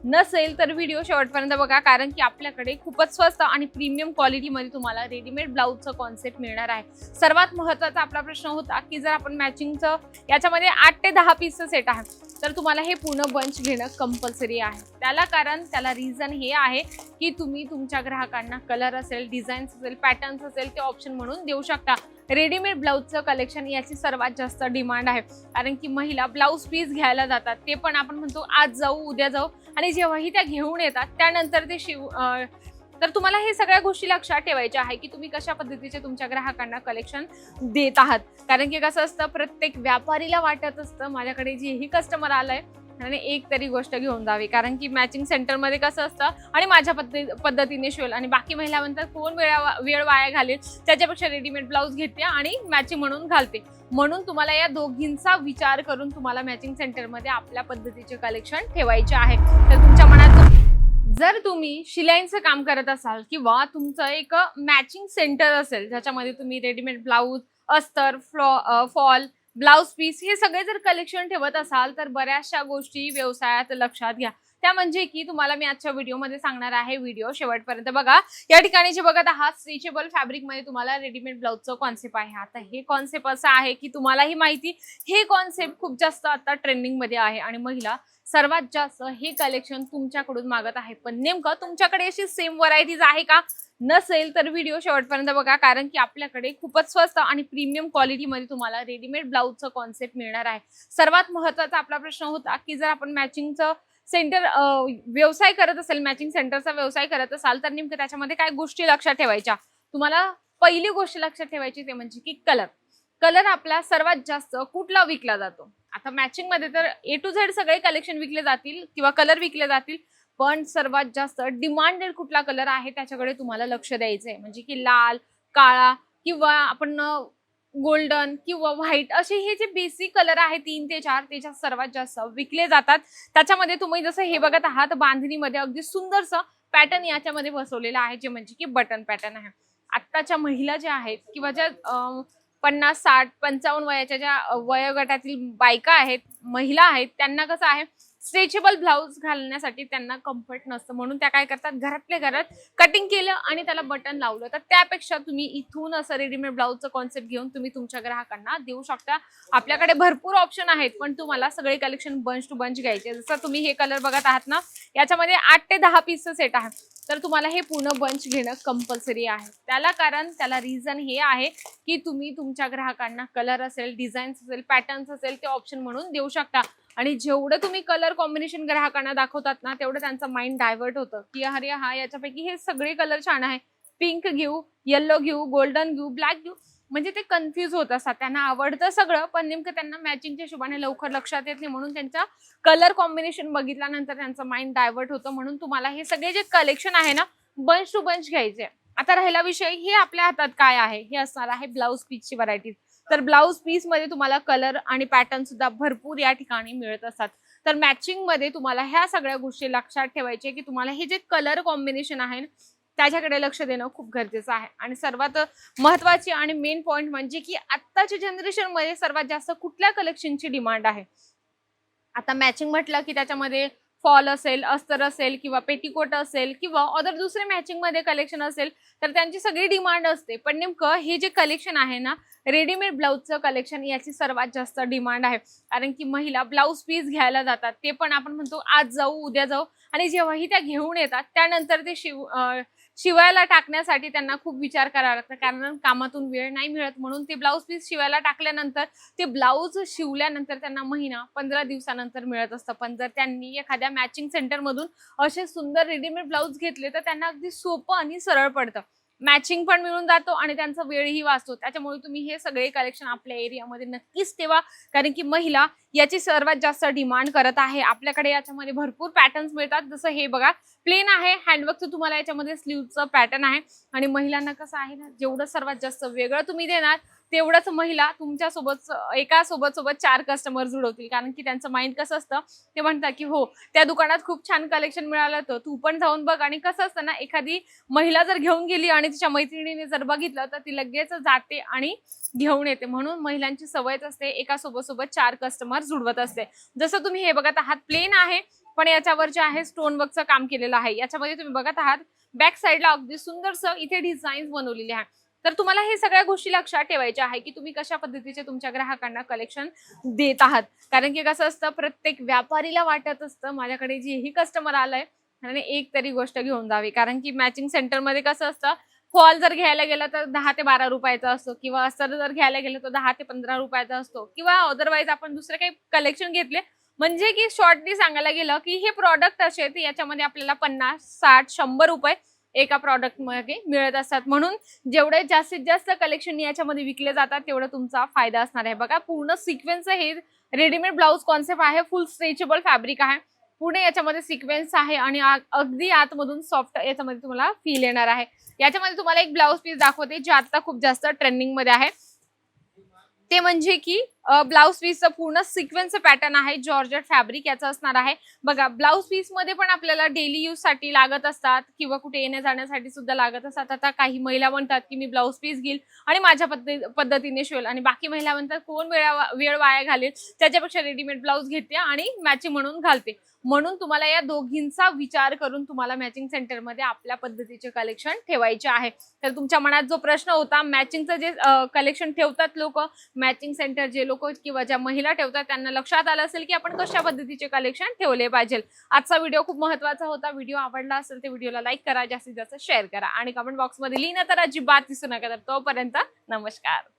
नसेल तर व्हिडिओ शेवटपर्यंत बघा, कारण की आपल्याकडे खूपच स्वस्त आणि प्रीमियम क्वालिटीमध्ये तुम्हाला रेडीमेड ब्लाऊजचं कॉन्सेप्ट मिळणार आहे। सर्वात महत्त्वाचा आपला प्रश्न होता की जर आपण मॅचिंगचं याच्यामध्ये 8 ते 10 पीसचं सेट आहे तर तुम्हाला हे पूर्ण बंच घेणं कंपल्सरी आहे। त्याला रिझन हे आहे की तुम्ही तुमच्या ग्राहकांना कलर असेल, डिझाईन्स असेल, पॅटर्न्स असेल ते ऑप्शन म्हणून देऊ शकता। रेडीमेड ब्लाऊजचं कलेक्शन याची सर्वात जास्त डिमांड आहे, कारण की महिला ब्लाऊज पीस घ्यायला जातात, ते पण आपण म्हणतो आज जाऊ उद्या जाऊ, आणि जेव्हाही त्या घेऊन येतात त्यानंतर ते तर तुम्हाला हे सगळ्या गोष्टी लक्षात ठेवायच्या आहे की तुम्ही कशा पद्धतीचे तुमच्या ग्राहकांना कलेक्शन देत आहात। कारण की कसं असतं, प्रत्येक व्यापारीला वाटत असतं माझ्याकडे जेही कस्टमर आलंय आणि एक तरी गोष्ट घेऊन जावी, कारण की मॅचिंग सेंटरमध्ये कसं असतं आणि माझ्या पद्धतीने शिवेल, आणि बाकी महिला म्हणतात कोण वेळ वाया घालेल, त्याच्यापेक्षा रेडीमेड ब्लाऊज घेते आणि मॅचिंग म्हणून घालते। म्हणून तुम्हाला या दोघींचा विचार करून तुम्हाला मॅचिंग सेंटरमध्ये आपल्या पद्धतीचे कलेक्शन ठेवायचे आहे। तर तुमच्या मनात जर तुम्ही शिलाईचं काम करत असाल किंवा तुमचं एक मॅचिंग सेंटर असेल ज्याच्यामध्ये तुम्ही रेडीमेड ब्लाऊज, अस्तर, फॉल, ब्लाऊज पीस हे सगळे जर कलेक्शन ठेवत असाल तर बऱ्याचशा गोष्टी व्यवसायात लक्षात घ्या। त्या म्हणजे की तुम्हाला मी आजच्या व्हिडिओमध्ये सांगणार आहे, व्हिडिओ शेवटपर्यंत बघा। या ठिकाणी जे बघत आहात स्ट्रेचेबल फॅब्रिक मध्ये तुम्हाला रेडीमेड ब्लाऊजचं कॉन्सेप्ट आहे। आता हे कॉन्सेप्ट असं आहे की तुम्हालाही माहिती, हे कॉन्सेप्ट खूप जास्त आता ट्रेंडिंग मध्ये आहे आणि महिला सर्वात जास्त हे कलेक्शन तुमच्याकडून मागत आहे। पण नेमकं तुमच्याकडे अशी सेम व्हरायटीज आहे का? नसेल तर व्हिडिओ शेवटपर्यंत बघा, कारण की आपल्याकडे खूपच स्वस्त आणि प्रीमियम क्वालिटीमध्ये तुम्हाला रेडीमेड ब्लाऊजचं कॉन्सेप्ट मिळणार आहे। सर्वात महत्त्वाचा आपला प्रश्न होता की जर आपण मॅचिंगचं सेंटर व्यवसाय करत असेल, मॅचिंग सेंटरचा व्यवसाय करत असाल तर नेमकं त्याच्यामध्ये काय गोष्टी लक्षात ठेवायच्या। तुम्हाला पहिली गोष्ट लक्षात ठेवायची ते म्हणजे की कलर आपला सर्वात जास्त कुठला विकला जातो। आता मॅचिंग मध्ये तर ए टू झेड सगळे कलेक्शन विकले जातील किंवा कलर विकले जातील, पण सर्वात जास्त डिमांडेड कुठला कलर आहे त्याच्याकडे तुम्हाला लक्ष द्यायचंय। म्हणजे की लाल, काळा किंवा आपण गोल्डन किंवा व्हाईट असे हे जे बेसिक कलर आहे 3 ते 4 त्याच्यात सर्वात जास्त विकले जातात। त्याच्यामध्ये तुम्ही जसं हे बघत आहात बांधणीमध्ये अगदी सुंदरसं पॅटर्न याच्यामध्ये बसवलेला आहे, जे म्हणजे की बटन पॅटर्न आहे। आत्ताच्या महिला ज्या आहेत किंवा ज्या 50, 60, 55 वयाच्या ज्या वयोगटातील बायका आहेत, महिला आहेत, त्यांना कसं आहे स्ट्रेचेबल ब्लाऊज घालण्यासाठी त्यांना कम्फर्ट नसतं, म्हणून त्या काय करतात घरातल्या घरात कटिंग केलं आणि त्याला बटन लावलं। तर त्यापेक्षा तुम्ही इथून असं रेडीमेड ब्लाऊजचं कॉन्सेप्ट घेऊन तुम्ही तुमच्या ग्राहकांना देऊ शकता। आपल्याकडे भरपूर ऑप्शन आहेत, पण तुम्हाला सगळे कलेक्शन बंच टू बंच घ्यायचे। जसं तुम्ही हे कलर बघत आहात ना, याच्यामध्ये 8 ते 10 पीसचं सेट आहे, तर तुम्हाला हे पूर्ण बंच घेणं कंपल्सरी आहे। त्याला रिझन हे आहे की तुम्ही तुमच्या ग्राहकांना कलर असेल, डिझाईन्स असेल, पॅटर्न्स असेल ते ऑप्शन म्हणून देऊ शकता। आणि जेवढं तुम्ही कलर कॉम्बिनेशन ग्राहकांना दाखवतात ना, तेवढं त्यांचं माइंड डायव्हर्ट होतं की अरे हा याच्यापैकी हे सगळे कलर छान आहे, पिंक घेऊ, येलो घेऊ, गोल्डन घेऊ, ब्लॅक घेऊ, म्हणजे ते कन्फ्यूज होत असतात। त्यांना आवडतं सगळं, पण नेमकं त्यांना मॅचिंगच्या हिशोबाने लवकर लक्षात येत नाही, म्हणून त्यांचा कलर कॉम्बिनेशन बघितल्यानंतर त्यांचं माइंड डायव्हर्ट होतं। म्हणून तुम्हाला हे सगळे जे कलेक्शन आहे ना, बंच टू बंच घ्यायचे। आता राहिला विषय, हे आपल्या हातात काय आहे, हे असणार आहे ब्लाऊज पीसची व्हरायटीज। तर ब्लाऊज पीस मध्ये तुम्हाला कलर आणि पॅटर्न सुद्धा भरपूर या ठिकाणी मिळत असतात। तर मॅचिंग मध्ये तुम्हाला ह्या सगळ्या गोष्टी लक्षात ठेवायचे की तुम्हाला हे जे कलर कॉम्बिनेशन आहे त्याच्याकडे लक्ष देणं खूप गरजेचं आहे। आणि सर्वात महत्त्वाची आणि मेन पॉइंट म्हणजे की आत्ताच्या जनरेशन मध्ये सर्वात जास्त कुठल्या कलेक्शनची डिमांड आहे। आता मॅचिंग म्हटलं की त्याच्यामध्ये फॉल असेल, अस्तर असेल किंवा पेटीकोट असेल किंवा अदर दुसरे मॅचिंग मध्ये कलेक्शन असेल, तर त्यांची सगळी डिमांड असते। पण नेमकं हे जे कलेक्शन आहे ना, रेडीमेड ब्लाऊजचं कलेक्शन याची सर्वात जास्त डिमांड आहे, कारण की महिला ब्लाऊज पीस घ्यायला जातात, ते पण आपण म्हणतो आज जाऊ उद्या जाऊ, आणि जेव्हाही त्या घेऊन येतात त्यानंतर ते शिवायला टाकण्यासाठी त्यांना खूप विचार करावा लागतो, कारण कामातून वेळ नाही मिळत। म्हणून ते ब्लाऊज पीस शिवायला टाकल्यानंतर ते ब्लाऊज शिवल्यानंतर त्यांना महिना 15 दिवसानंतर मिळत असतं। पण जर त्यांनी एखाद्या मॅचिंग सेंटर मधून असे सुंदर रेडीमेड ब्लाऊज घेतले तर त्यांना अगदी सोपं आणि सरळ पडतं, मॅचिंग पण मिळून जातो आणि त्यांचा वेळही वाचतो। त्याच्यामुळे तुम्ही हे सगळे कलेक्शन आपल्या एरियामध्ये नक्कीच ठेवा, कारण की महिला याची सर्वात जास्त डिमांड करत आहे। आपल्याकडे याच्यामध्ये भरपूर पॅटर्न्स मिळतात, जसं हे बघा प्लेन आहे, हँडवर्कचं तुम्हाला याच्यामध्ये स्लीवचं पॅटर्न आहे। आणि महिलांना कसं आहे ना, जेवढं सर्वात जास्त वेगळं तुम्ही देणार तेवढंच महिला तुमच्या सोबत एका सोबत 4 कस्टमर जुळवतील, कारण की त्यांचं माइंड कसं असतं, ते म्हणतात की हो त्या दुकानात खूप छान कलेक्शन मिळालं तर तू पण जाऊन बघ। आणि कसं असतं ना, एखादी महिला जर घेऊन गेली आणि तिच्या मैत्रिणीने जर बघितलं तर ती लगेच जाते आणि घेऊन येते। म्हणून महिलांची सवयच असते एका सोबत 4 कस्टमर जुळवत असते। जसं तुम्ही हे बघत आहात प्लेन आहे, पण याच्यावर जे आहे स्टोन वर्कचं काम केलेलं आहे. याच्यामध्ये तुम्ही बघत आहात बॅक साईडला अगदी सुंदरसं इथे डिझाईन्स बनवलेले आहे. तर तुम्हाला हे सगळ्या गोष्टी लक्षात ठेवायच्या आहे की तुम्ही कशा पद्धतीचे तुमच्या ग्राहकांना कलेक्शन देत आहात. कारण की कसं असतं, प्रत्येक व्यापारीला वाटत असतं माझ्याकडे जेही कस्टमर आलंय आणि एक तरी गोष्ट घेऊन जावी. कारण की मॅचिंग सेंटरमध्ये कसं असतं, फॉल जर घ्यायला गेला तर 10 ते 12 रुपयाचा असतो किंवा अस्तर जर घ्यायला गेलं तर 10 ते 15 रुपयाचा असतो किंवा अदरवाईज आपण दुसरे काही कलेक्शन घेतले म्हणजे की शॉर्टली सांगायला गेलं की हे प्रॉडक्ट असे आहेत याच्यामध्ये आपल्याला 50, 60, 100 रुपये एका प्रॉडक्ट मध्ये मिळत असतात. म्हणून जेवढे जास्तीत जास्त कलेक्शन याच्यामध्ये विकले जातात तेवढा तुमचा फायदा असणार आहे. बघा पूर्ण सिक्वेन्स हे रेडीमेड ब्लाउज कॉन्सेप्ट आहे. फुल स्ट्रेचेबल फॅब्रिक आहे. पुढे याच्यामध्ये सिक्वेन्स आहे आणि अगदी आतमधून सॉफ्ट याच्यामध्ये तुम्हाला फील येणार आहे. याच्यामध्ये तुम्हाला एक ब्लाउज पीस दाखवते जे आता खूप जास्त ट्रेंडिंग मध्ये आहे. ते म्हणजे की ब्लाउज पीसचं पूर्ण सिक्वेन्स पॅटर्न आहे. जॉर्जेट फॅब्रिक याचं असणार आहे. बघा ब्लाउज पीस मध्ये पण आपल्याला डेली यूज साठी लागत असतात किंवा कुठे येण्या जाण्यासाठी सुद्धा लागत असतात. आता काही महिला म्हणतात की मी ब्लाउज पीस घेईल आणि माझ्या पद्धतीने शिवेल आणि बाकी महिला म्हणतात कोण वेळ वाया घालेल, त्याच्यापेक्षा रेडीमेड ब्लाउज घेते आणि मॅचिंग म्हणून घालते. म्हणून तुम्हाला या दोघींचा विचार करून तुम्हाला मॅचिंग सेंटरमध्ये आपल्या पद्धतीचे कलेक्शन ठेवायचे आहे. तर तुमच्या मनात जो प्रश्न होता मॅचिंगचं जे कलेक्शन ठेवतात लोक, मॅचिंग सेंटर जे लोक किंवा ज्या महिला ठेवतात त्यांना लक्षात आलं असेल की आपण कशा पद्धतीचे कलेक्शन ठेवले पाहिजे. आजचा व्हिडिओ खूप महत्त्वाचा होता. व्हिडिओ आवडला असेल तर व्हिडिओला लाईक करा, जास्तीत जास्त शेअर करा आणि कमेंट बॉक्समध्ये लिहिणं तर अजिबात विसरू नका. तर तोपर्यंत नमस्कार.